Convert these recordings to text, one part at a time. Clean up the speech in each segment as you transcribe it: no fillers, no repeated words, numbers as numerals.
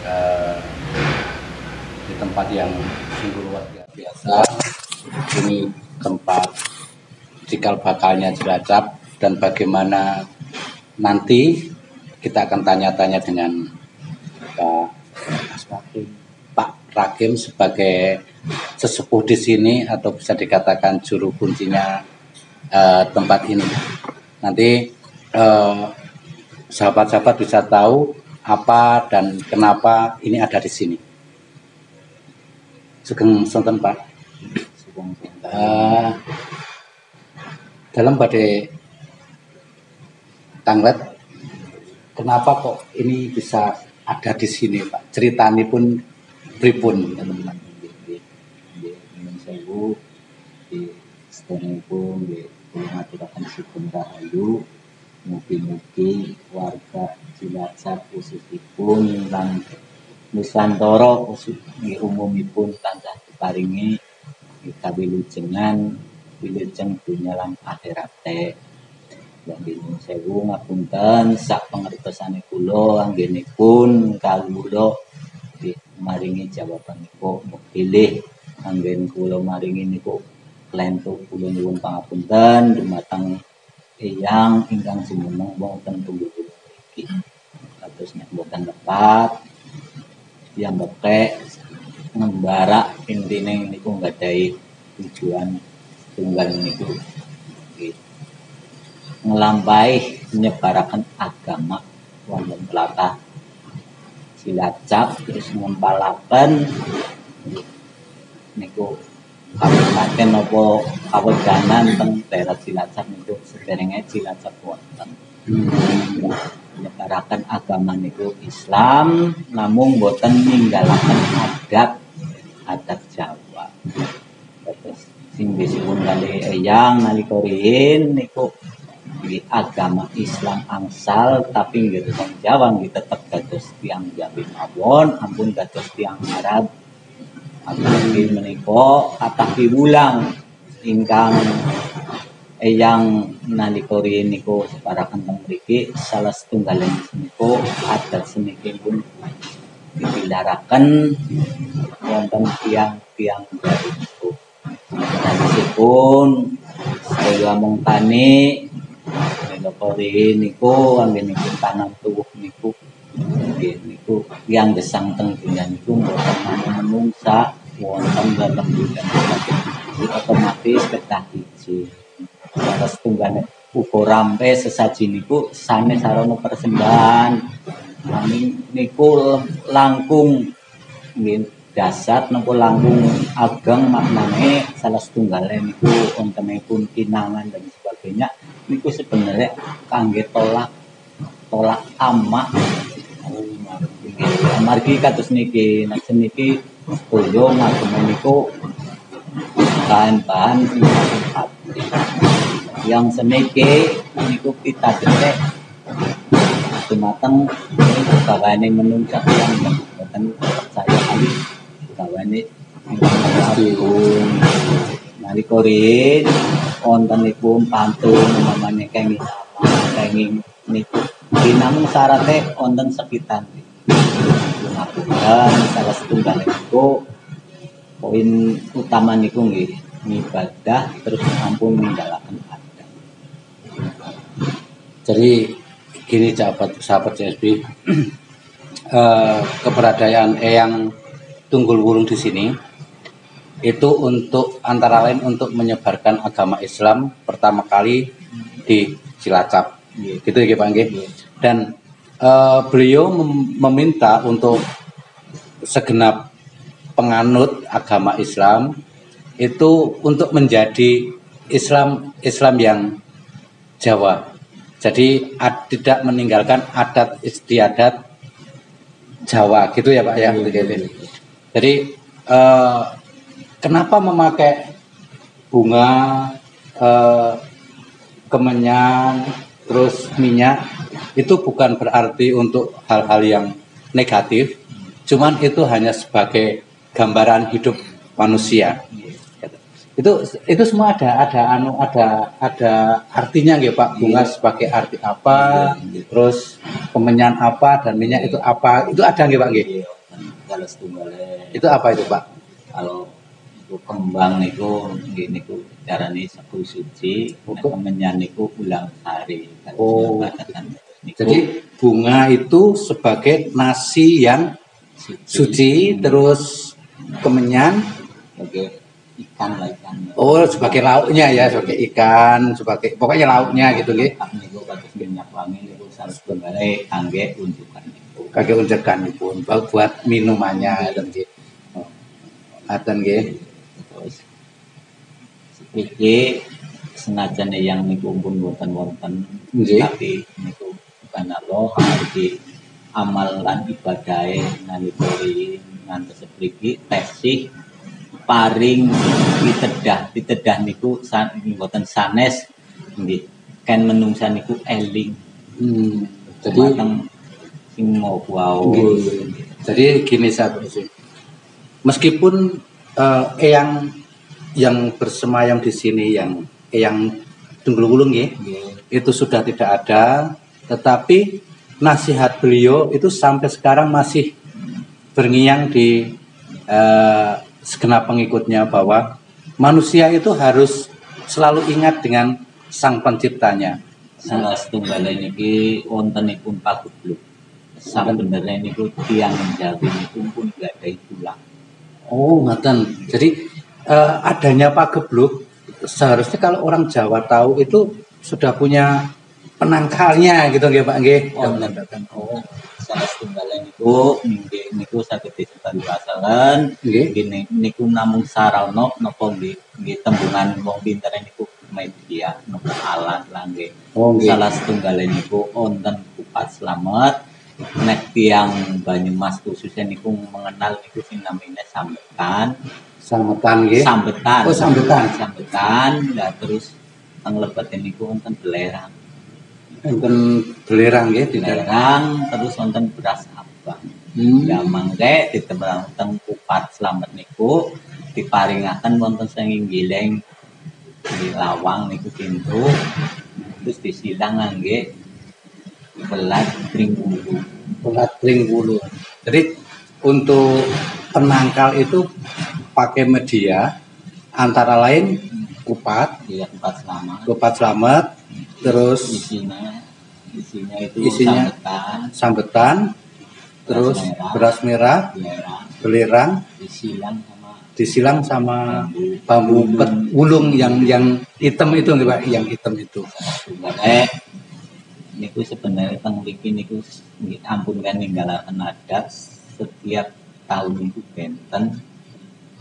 eh, di tempat yang sungguh luar biasa. Ini tempat cikal bakalnya Cilacap, dan bagaimana nanti kita akan tanya-tanya dengan Pak Rakim sebagai sesepuh di sini, atau bisa dikatakan juru kuncinya tempat ini. Nanti sahabat-sahabat bisa tahu apa dan kenapa ini ada di sini. Sugeng sonten Pak. Dalam badai Tanglet, kenapa kok ini bisa ada di sini Pak? Ceritanya pun pripun teman-teman. Sewu di sedherengipun nggih ngaturaken sugeng rahayu, mugi-mugi warga Cilacap khususipun lan Nusantara khususipun umumipun tansah diparingi kawilujengan wilujeng dunya lan akhirate. Lan nyuwun sewu ngapunten sak pangertosane kula anggenipun kawula maringi jawaban niku pilih anggen kula maringi niku lentuk kula nyuwun pangapunten dumateng eyang ingkang jumeneng wonten tunggul iki. Kados nek boten lepat piyambake ngembara intine niku nggadahi tujuan tunggal niku nglampahi nyebaraken agama wonten tlatah Cilacap, terus ngempalaken niku kabupaten apa kawedanan teng daerah Cilacap niku sederenge Cilacap wonten. Nyebaraken agama niku Islam, namung boten ninggalaken adat Jawa. Terus sing disebut kali eyang nalika riyin niku agama Islam angsal, tapi nggih wong Jawa nggih tetep dados tiyang Jawi mawon, ampun dados tiyang Arab. Apalagi menika kathah piwulang ingkang eyang nalika riyin niku separaken teng mriki, salah setunggaling niku adat senikipun dipilaraken wonten tiyang-tiyang Jawi niku. Sanesipun sedaya mung tani Lokori niku anggenipun tanam tuwuh niku nggih niku yang gesang teng dunya niku mboten menungsa wonten dalem dunya otomatis kedah iki. Salah setunggal uga rampe sesaji niku sanes sarana persembahan. Niku langkung nggih dasar napa langkung ageng maknane salah setunggal niku wontenipun kinangan dan sebagainya. Niku sebenarnya kangge tolak amak amargi kados niki nek niki sedaya macam niku bahan-bahan yang seniki niku kita detek dumateng gawane menungsa yang boten percaya kali gawane nalika riyin wontenipun pantun namanya kenging niku dinamung syarate wonten sekitar ngapunten salah setunggal niku poin utama niku nggih ibadah terus ampun ninggalaken adat. Jadi gini sahabat CSB, keberadaan Eyang Tunggul Wulung di sini itu untuk antara lain untuk menyebarkan agama Islam pertama kali di Cilacap, gitu ya Pak Nggih. Dan beliau meminta untuk segenap penganut agama Islam itu untuk menjadi Islam yang Jawa. Jadi tidak meninggalkan adat istiadat Jawa, gitu ya Pak ya. Jadi kenapa memakai bunga, kemenyan, terus minyak, itu bukan berarti untuk hal-hal yang negatif, cuman itu hanya sebagai gambaran hidup manusia. Itu semua ada artinya nggih Pak. Bunga sebagai arti apa, terus kemenyan apa dan minyak itu apa? Itu ada nggih Pak nggih? Kalau setunggalnya Itu apa itu Pak? kalau itu kembang niku nggih niku carane sepuh suci, kemenyan niku ulang sari. Oh. Jadi bunga itu sebagai nasi yang suci, terus kemenyan sebagai ikan lah ikan. Oh, sebagai lauknya ya, sebagai ikan, sebagai pokoknya lauknya gitu nggih. Niku kados minyak wangi niku satunggale kangge unjukan niku. Kangge unjukan pun buat minumannya dan nggih. Aten nggih. Terus iki senajan yang niku pun boten wonten, tapi niku bukan Allah arti amal lan ibadahe nalika ngantos sepriki tesih paring ditedah niku boten sanes nggih kan menungsa niku eling. Jadi sing mau waos. Jadi gini sahabat sih. Meskipun yang bersemayam di sini yang Tunggul-Wulung ya, itu sudah tidak ada, tetapi nasihat beliau itu sampai sekarang masih berngiang di segenap pengikutnya bahwa manusia itu harus selalu ingat dengan sang penciptanya. Salah setunggalnya niki wontenipun pagebluk. Sabenere niku tiyang Jawi niku pun gak ada tulang. Oh, ngaten. Jadi adanya pagebluk seharusnya kalau orang Jawa tahu itu sudah punya penangkalnya gitu nggih Pak nggih. Oh, salah setunggalnya niku saged disebaruasaken nggih niku namung sarana napa nggih tembungan wong pinter niku media napa alat lah nggih. Salah setunggalnya niku wonten Kupat Slamet nek tiyang Banyumas khususnya niku mengenal niku sing namanya sambetan nggih. Sambetan. Oh, sambetan. Lah terus teng lebet niku wonten belerang. Wonten belerang nggih, belerang terus wonten beras abang. Ya mangke ditembang teng Kupat Slamet niku diparingaken wonten sing nggileng di lawang niku pintu terus disilang ngangge belat pring bulu. Jadi untuk penangkal itu pakai media antara lain kupat, Kupat Slamet, terus isinya sambetan, terus beras merah, belerang, disilang sama bambu wulung yang hitam itu nih Pak, yang hitam itu. Niku sebenarnya teng mriki niku ampun kan ninggalaken adat setiap tahun niku benten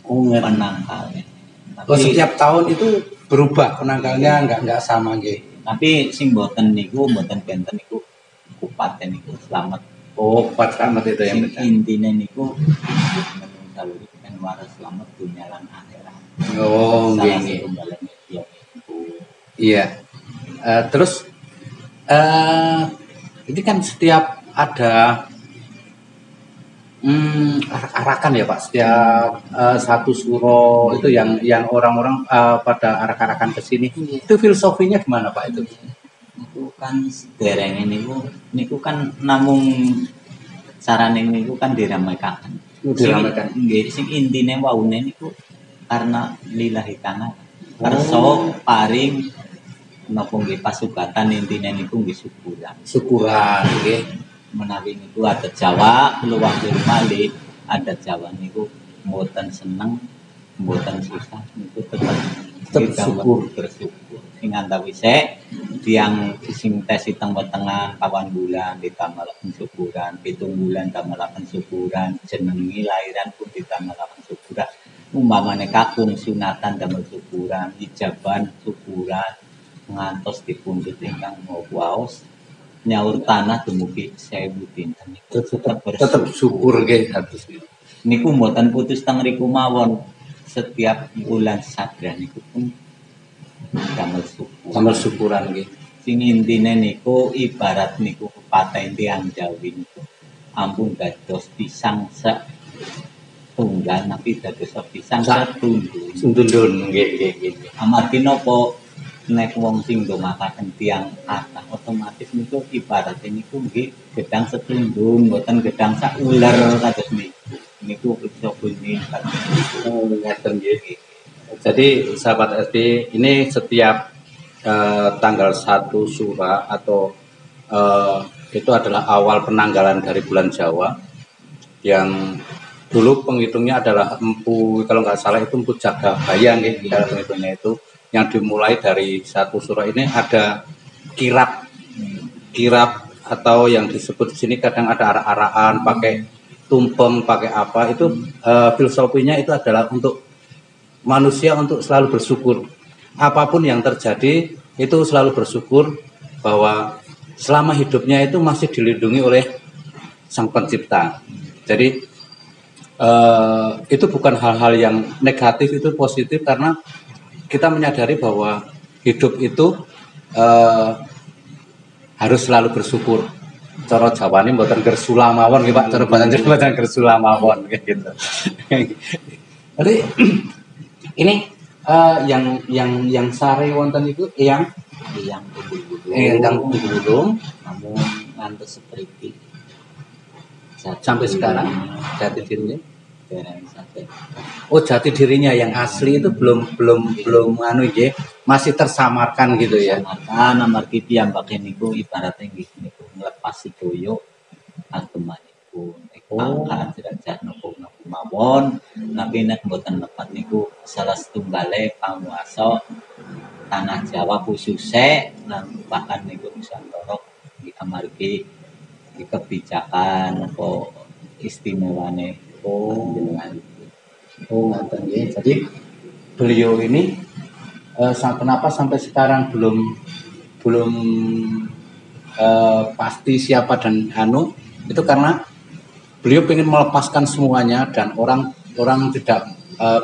penangkalnya. Oh, setiap tahun itu berubah penangkalnya enggak sama nggih. Tapi sing boten niku boten benten niku Kupat niku Slamet. Oh, Kupat Slamet itu yang intine niku menungsa urip kan waras slamet dunya lan akhirat. Oh, nggih. Iya. Terus ini kan setiap ada arak-arakan ya Pak, setiap satu suro itu yang orang-orang pada arak-arakan ke sini. Itu filosofinya gimana Pak itu? Itu kan derenge niku kan namung sarane niku kan diramaikan. Diramaikan. Nggih, sing intine waune niku karena lillahi ta'ala. Kersa paring napa nggih pasugatan intine niku nggih syukuran nggih. Menawi niku adat Jawa kula wangsul malih adat Jawa niku mboten seneng mboten susah niku tetep bersyukur sing antawise tiyang sing tes teng wetengan 8 bulan ditamelaken syukuran 7 bulan tamelaken syukuran jenengi lahiran pun ditamelaken syukuran umpamane kakung sunatan damel syukuran ijaban syukuran ngantos dipundhut ingkang waos nyaur tanah dumugi 1000 dinten tetep syukur nggih atus niku mboten putus teng riku mawon setiap bulan sadran niku pun damel syukuran nggih sing intine niku ibarat niku paten tiyang Jawi niku ampun dados pisang setunggal tapi dados sepisan setundun. Sundun nggih. Amargi napa nek wong sing ndongakaken tiyang kathah otomatis niku ibarat niku nggih gedang setundun, mboten gedang sak ular kados niku. Niku iso bunyi. Oh, ngeten nggih. Jadi sahabat SD ini setiap tanggal 1 Sura atau itu adalah awal penanggalan dari bulan Jawa yang dulu penghitungnya adalah empu, kalau nggak salah itu empu Jagabaya nih, cara penghitungnya itu yang dimulai dari 1 Sura ini ada kirap atau yang disebut di sini kadang ada arak-arakan pakai tumpeng pakai apa itu filosofinya itu adalah untuk manusia untuk selalu bersyukur apapun yang terjadi itu selalu bersyukur bahwa selama hidupnya itu masih dilindungi oleh Sang Pencipta. Jadi itu bukan hal-hal yang negatif, itu positif karena kita menyadari bahwa hidup itu harus selalu bersyukur. Cara Jawa ini mboten gersula mawon nggih Pak, cara bahasa Jawa mboten gersula mawon kayak gitu. Jadi ini yang sare wonten itu yang digulung namun ngantos seperti sampai sekarang jati dirinya. sampai Oh, jati dirinya yang asli itu belum anu ya, masih tersamarkan gitu ya. Maka amargi piyambake niku ibaratnya nggih niku nglepas sedaya agemanipun. Angkat derajat nopo mawon, tapi nek mboten lepat niku salah setunggale panguwasa tanah Jawa khususnya lan bahkan niku Nusantara amargi kebijakan apa istimewane Ngaten ya. Jadi beliau ini kenapa sampai sekarang belum pasti siapa dan anu itu karena beliau ingin melepaskan semuanya dan orang tidak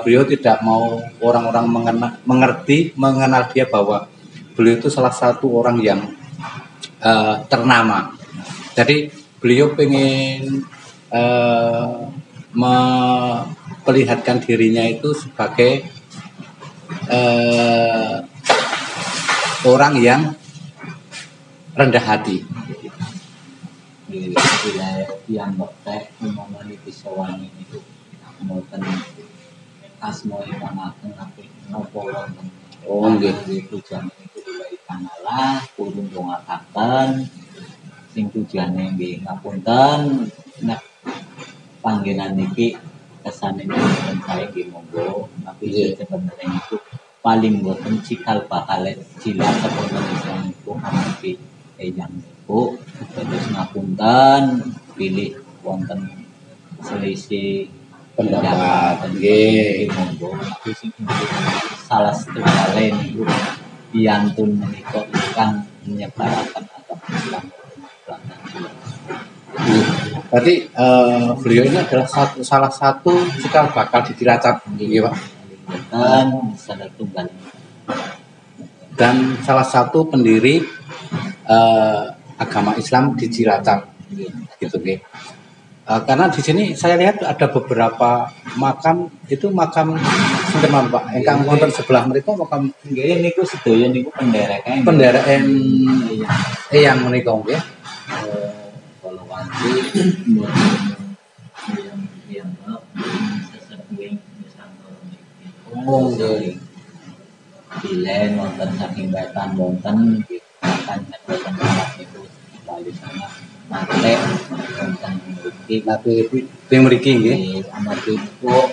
beliau tidak mau orang-orang mengenal dia bahwa beliau itu salah satu orang yang ternama. Jadi beliau ingin memperlihatkan dirinya itu sebagai orang yang rendah hati. Wilayah yang bekek umumane bisa wani itu mboten asma ipangaken tapi napa wonten. Oh nggih. Tujuan itu wilayah pangala purun dongakaken sing tujuane nggih ngapunten nek panggenan iki kesane mboten sae nggih monggo tapi sebenarnya itu paling mboten cikal bakal jilat wonten itu amargi yang niku terus ngapunten pilih wonten selisih pendapat nggih monggo tapi sing salah setunggal niku piantun menika ingkang nyebaraken agama Islam. Berarti beliau ini adalah salah satu cikal bakal di Cilacap, nggih Pak. Dan salah satu pendiri agama Islam di Cilacap, gitu nggih. Karena di sini saya lihat ada beberapa makam itu makam sinten Pak. Ingkang wonten sebelah mereka makam nggih niku sedaya niku penderekan yang menika nggih. Kalau wanci yang sesepuing nggih. Bilen wonten saking wetan wonten akan wonten niku bali sana mate wonten mriki Tapi mriki nggih. amargi niku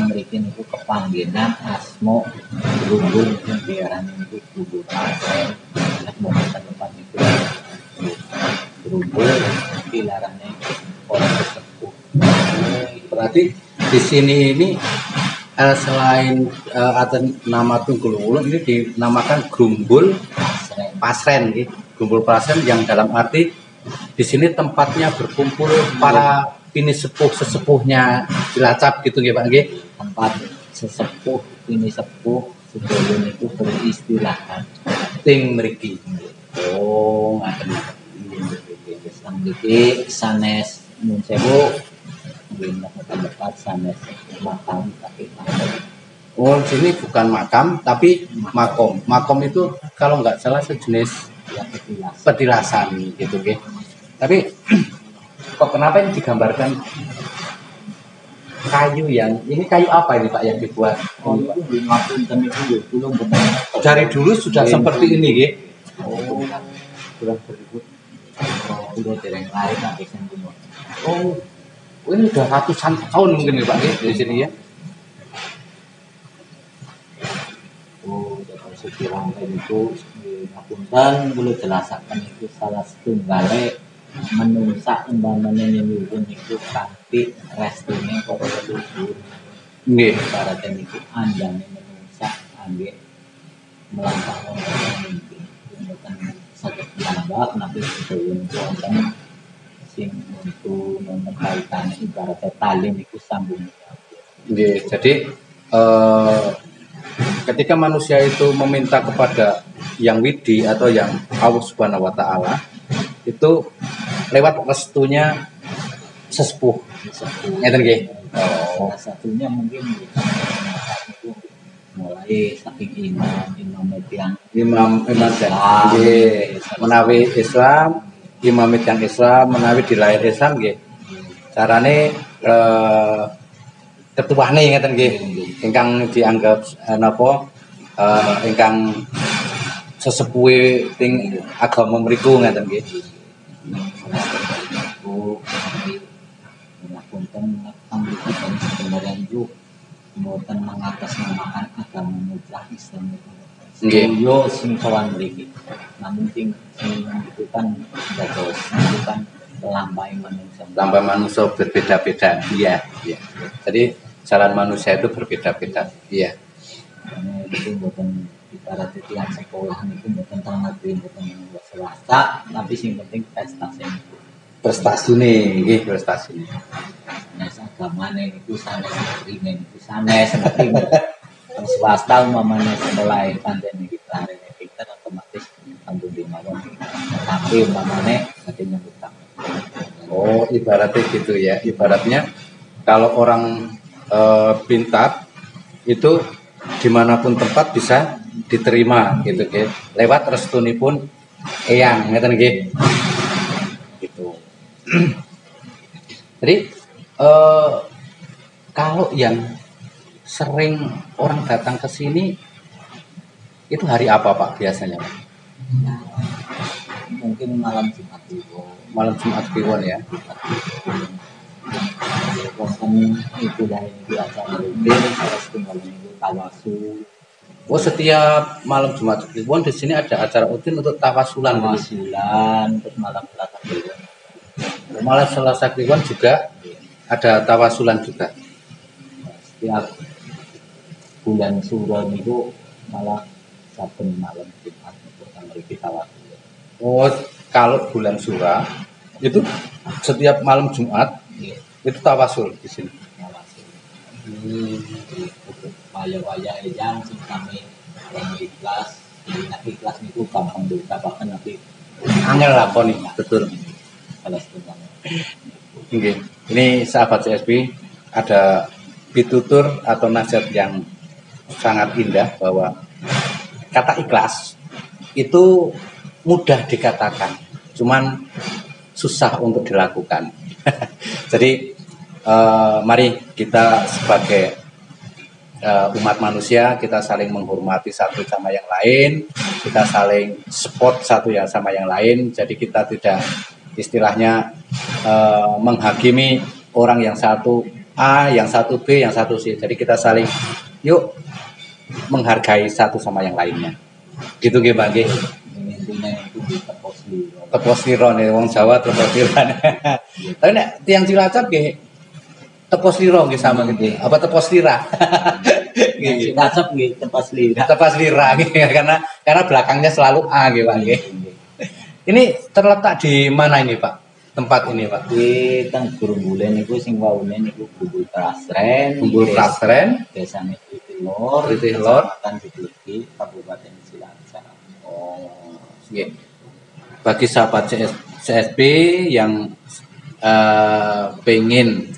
mriki niku kepanggenan asma Grumbul sing diarani niku Grumbul Pasen. Nek wonten tempat niku Grumbul pilarane orang sesepuh. Berarti di sini ini selain nama Tunggul Wulung ini dinamakan Grumbul Pasren, gitu. Grumbul Pasren yang dalam arti di sini tempatnya berkumpul para ini sesepuhnya Cilacap gitu nggih Pak nggih. Tempat sesepuh ini sepuh sedaya niku beristilahkan Ting mriki. oh ngaten nggih mriki sanes nyun sewu dekat sanes makam tapi Oh, sini bukan makam tapi makom. Makom itu kalau nggak salah sejenis ya petilas. petilasan gitu, Ge. Tapi kok kenapa ini digambarkan kayu ini kayu apa ini Pak yang dibuat? Oh, itu di Ngapunten itu belum benar. Dari dulu sudah seperti ini, Ge. Oh, kurang berikut. Oh, udah dereng lain nanti sembuh. Oh, ini udah ratusan tahun mungkin ya Pak Ge, di sini ya. Oh, dari segi rangkaian itu di Ngapunten boleh jelasakan itu salah satu gale menungsa umpamanya nyuwun itu kanthi restune para leluhur. Nggih. Ibaratnya itu andane menungsa angge melampaui mimpi. Mboten saged diambak nabi suwun wonten sing untuk kaitan ibaratnya tali niku sambung. Nggih. Jadi ketika manusia itu meminta kepada yang widi atau yang Allah Subhanahu wa taala itu lewat restunya sesepuh. Ngeten nggih. Salah satunya mungkin itu mulai saking imam yang Imam nggih. Menawi Islam, imam yang Islam, menawi dilahir Islam nggih. Carane ketuane ngeten nggih. Ingkang dianggap napa ingkang sesepuhe ting agama mriku ngeten nggih. Punten ambilkan sebenarnya itu mboten mengatasnamakan agama mutlak Islam itu. Nggih. Yo sing kawan mriki. Namun sing itu kan dados itu kan lambai manusia. Lambai manusia berbeda-beda. Iya, iya. Jadi jalan manusia itu berbeda-beda. Iya. Karena itu mboten ibarat tiang sekolah niku mboten tentang negeri mboten swasta, tapi sing penting prestasi. Prestasine nggih, prestasine. Nah, agamane niku sanes negeri niku sanes negeri. Terus swasta umpamane sekolah pancen iki lare kita otomatis ambil di mawon. Tapi umpamane badhe nyebut. Oh, ibaratnya gitu ya. Ibaratnya kalau orang pintar itu dimanapun tempat bisa diterima gitu, gitu. Lewat restunipun eyang ngeten nggih. Gitu. Jadi kalau yang sering orang datang ke sini itu hari apa Pak biasanya? Mungkin malam Jumat Kliwon. Malam Jumat Kliwon ya. Wonten itu dari acara rutin salah setunggal minggu tawasul. Oh, setiap malam Jumat Kliwon di sini ada acara rutin untuk tawasulan. Terus malam Selasa Kliwon. Malam Selasa Kliwon juga ada tawasulan juga. Setiap bulan Suro itu malah saben malam Jumat untuk mriki tawasul. Oh, kalau bulan Sura itu setiap malam Jumat itu tawasul di sini. Tawasul. Waya-waya yang sing kami yang ikhlas, ikhlas niku gampang diucapkan tapi angel lakoni, betul. salah setunggal. Oke. Ini sahabat CSP ada pitutur atau nasihat yang sangat indah bahwa kata ikhlas itu mudah dikatakan, cuman susah untuk dilakukan. Jadi mari kita sebagai umat manusia kita saling menghormati satu sama yang lain, kita saling support satu yang sama yang lain. Jadi kita tidak istilahnya menghakimi orang yang satu A, yang satu B, yang satu C. Jadi kita saling yuk menghargai satu sama yang lainnya. Gitu nggih, Pak nggih. Intinya itu di Tepos liro nih wong Jawa tepos liran. Tapi nek tiyang Cilacap nggih tepos liro nggih sama gitu. Apa tepos lira? Nggih. Cilacap nggih tepos lira. Tepos lira nggih karena belakangnya selalu A nggih, Pak nggih. Ini terletak di mana ini, Pak? Tempat ini, Pak? Di teng Gurumbulen niku sing waune niku Gumbul Prasren. Gumbul Prasren, Desane Titilor, Kecamatan Cibleki, Kabupaten Cilacap. Oh, nggih. Bagi sahabat CSP yang pengen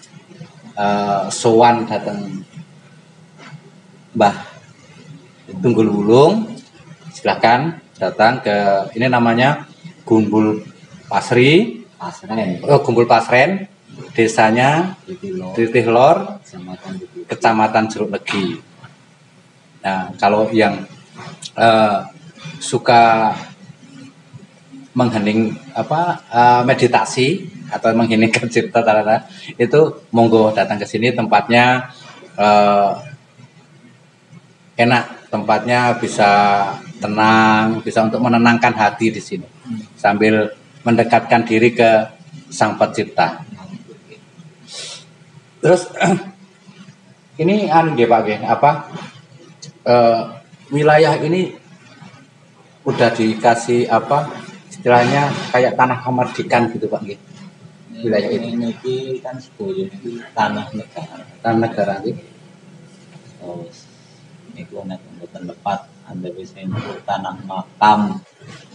sowan datang Mbah Tunggul Wulung, silahkan datang ke ini namanya Gumbul Pasri, Gumbul Pasren, desanya Tritih Lor, Kecamatan Jeruk Legi. Nah, kalau yang suka menghening meditasi atau mengheningkan cipta itu monggo datang ke sini, tempatnya enak, tempatnya bisa tenang, bisa untuk menenangkan hati di sini sambil mendekatkan diri ke Sang Pencipta. Terus ini Pak wilayah ini udah dikasih istilahnya kayak tanah kemerdekaan gitu Pak nggih. Wilayah ini kan sebuah tanah negara. Tanah negara nggih. Terus niku nek mboten lepat anda bisa nyebut tanah makam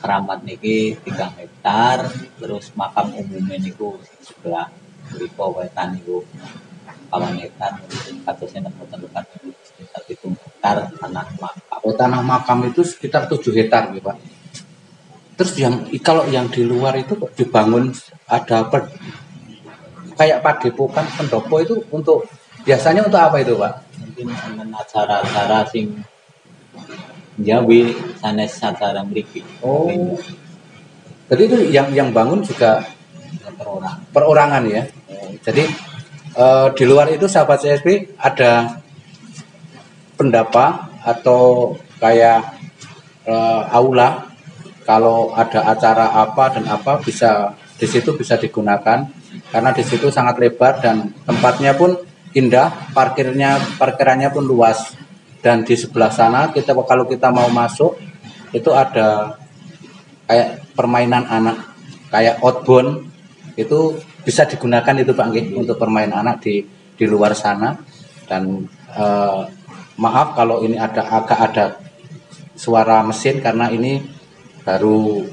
keramat niki 3 hektar, terus makam umumnya niku sebelah mriku wetan niku 4 hektar, katosnya nek mboten lepat sekitar 7 hektar tanah makam. Tanah makam itu sekitar 7 hektar gitu Pak. Terus kalau yang di luar itu dibangun ada kayak padepokan pendopo itu biasanya untuk apa itu Pak? Mungkin dengan acara-acara sing Jawi sanes acara mriki. Oh. Jadi itu yang bangun juga perorangan ya. Jadi di luar itu sahabat CSP ada pendapa atau kayak aula, kalau ada acara apa dan apa bisa di situ bisa digunakan karena di situ sangat lebar dan tempatnya pun indah, parkirannya pun luas. Dan di sebelah sana kalau kita mau masuk itu ada kayak permainan anak kayak outbound, itu bisa digunakan itu Pak nggih untuk permainan anak di luar sana. Dan maaf kalau ini agak ada suara mesin karena ini baru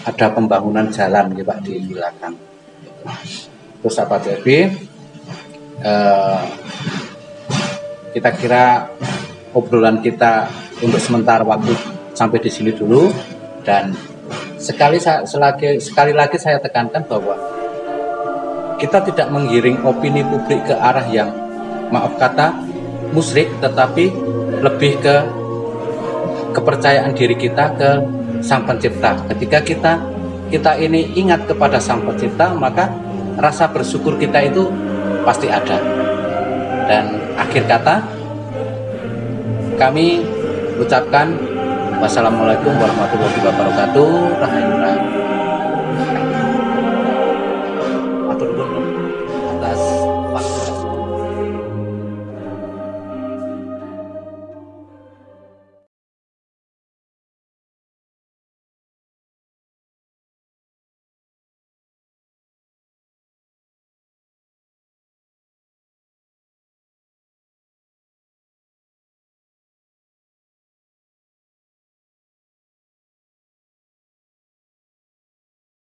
ada pembangunan jalan ya Pak di belakang. Terus apa jadi kita kira obrolan kita untuk sementara waktu sampai di sini dulu, dan sekali lagi saya tekankan bahwa kita tidak menggiring opini publik ke arah yang maaf kata musyrik, tetapi lebih ke kepercayaan diri kita ke Sang Pencipta. Ketika kita ini ingat kepada Sang Pencipta, maka rasa bersyukur kita itu pasti ada. Dan akhir kata kami ucapkan wassalamualaikum warahmatullahi wabarakatuh. Rahayu.